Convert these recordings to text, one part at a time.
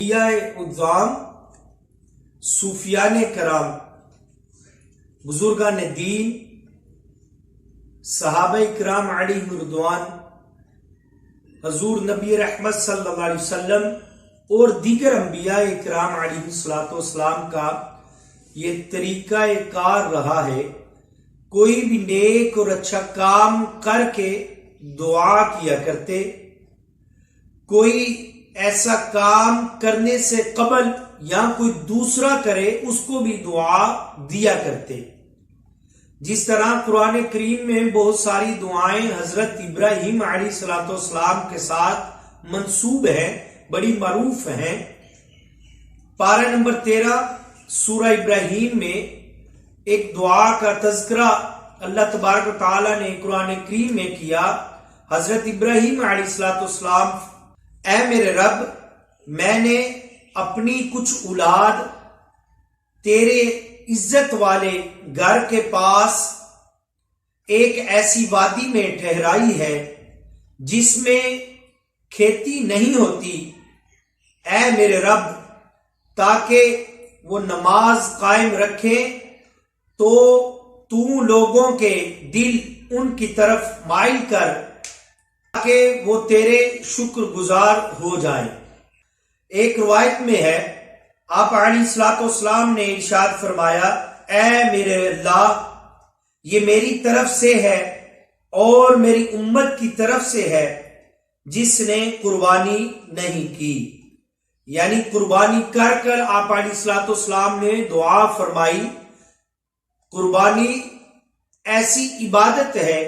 उज़्ज़ाम, सूफियान कराम, बुजुर्गान दीन, सहाबा किराम अलैहिम रिज़वान, हजूर नबी रहमत सल्लल्लाहु अलैहि वसल्लम और दीगर अंबिया किराम अलैहिस्सलाम का ये तरीका कार रहा है। कोई भी नेक और अच्छा काम करके दुआ किया करते, कोई ऐसा काम करने से कबल या कोई दूसरा करे उसको भी दुआ दिया करते। जिस तरह कुरान करीम में बहुत सारी दुआएं हजरत इब्राहीम अलैहिस्सलाम के साथ मंसूब हैं, बड़ी मरूफ हैं। पारा नंबर 13 सूरह इब्राहीम में एक दुआ का तज़किरा अल्लाह तबारक व तआला ने कुरान करीम में किया। हजरत इब्राहीम अलैहिस्सलाम, ऐ मेरे रब, मैंने अपनी कुछ औलाद तेरे इज्जत वाले घर के पास एक ऐसी वादी में ठहराई है जिसमें खेती नहीं होती, ऐ मेरे रब, ताकि वो नमाज कायम रखे तो तू लोगों के दिल उनकी तरफ माइल कर ताकि वो तेरे शुक्रगुजार हो जाएं। एक रिवायत में है, आप अलैहिस्सलाम ने इरशाद फरमाया, ऐ मेरे अल्लाह, ये मेरी तरफ से है और मेरी उम्मत की तरफ से है जिसने कुर्बानी नहीं की। यानी कुर्बानी कर कर आप अलैहिस्सलाम ने दुआ फरमाई। कुर्बानी ऐसी इबादत है,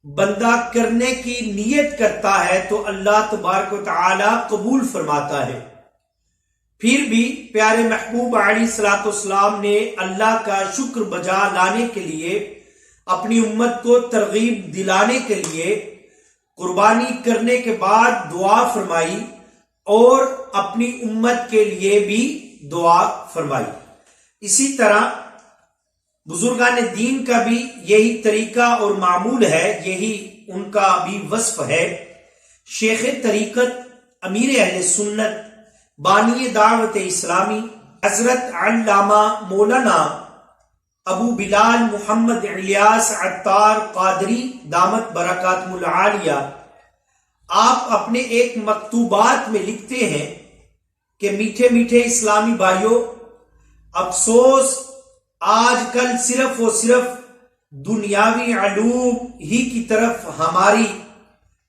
बंदा करने की नियत करता है तो अल्लाह तबारक व तआला कबूल फरमाता है। फिर भी प्यारे महबूब अलैहिस्सलाम ने अल्लाह का शुक्र बजा लाने के लिए, अपनी उम्मत को तरगीब दिलाने के लिए कुर्बानी करने के बाद दुआ फरमाई और अपनी उम्मत के लिए भी दुआ फरमाई। इसी तरह बुजुर्गान दीन का भी यही तरीका और मामूल है, यही उनका भी वस्फ है। शेख तरीकत, अमीर अहले सुन्नत, बानी दावत इस्लामी हजरत अल्लामा मौलाना अबू बिलाल मोहम्मद इलियास अत्तार कादरी दामत बरकातुहुल आलिया, आप अपने एक मकतूबात में लिखते हैं कि मीठे मीठे इस्लामी भाइयों, अफसोस आजकल सिर्फ और सिर्फ दुनियावी अलूम ही की तरफ हमारी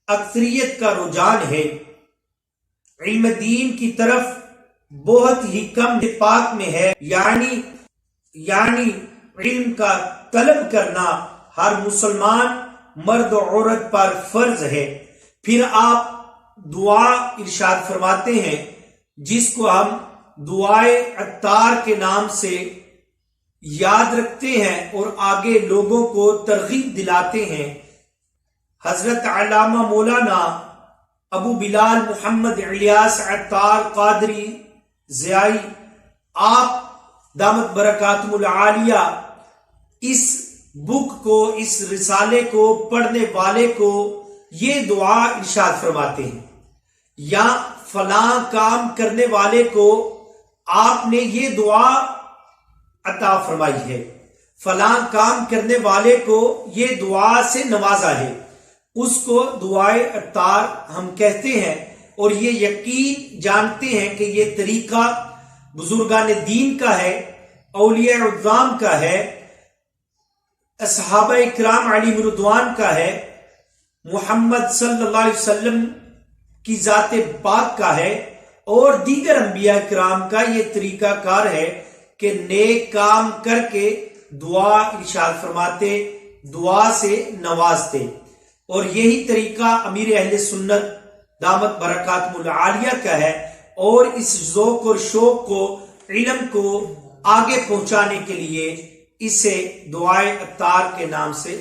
अक्सरियत का रुझान है। इल्म दीन की तरफ बहुत ही कम निपाक में है। यानी इल्म का तलब करना हर मुसलमान मर्द और औरत पर फर्ज है। फिर आप दुआ इरशाद फरमाते हैं जिसको हम दुआए अत्तार के नाम से याद रखते हैं और आगे लोगों को तरगीब दिलाते हैं। हजरत अल्लामा मौलाना अबू बिलाल मोहम्मद इलियास अत्तार कादरी ज़ियाई, आप दामत बरकातुहुल आलिया, इस बुक को, इस रिसाले को पढ़ने वाले को ये दुआ इरशाद फरमाते हैं, या फलां काम करने वाले को आपने ये दुआ अता फरमाई है, फलां काम करने वाले को ये दुआ से नवाजा है, उसको दुआए अत्तार हम कहते हैं। और ये यकीन जानते हैं कि ये तरीका बुजुर्गान दीन का है, औलिया उज़्ज़ाम का है, सहाबा किराम अलैहिम रिज़वान का है, मुहम्मद सल्लल्लाहु अलैहि वसल्लम की जाते पाक का है और दीगर अंबिया किराम का ये तरीका कार है कि नेक काम करके दुआ इरशाद फरमाते, दुआ से नवाजते। और यही तरीका अमीर अहले सुन्नत दामत बरकातुहुल आलिया का है। और इस ज़ौक़ और शौक़ को, इल्म को आगे पहुंचाने के लिए इसे दुआए अत्तार के नाम से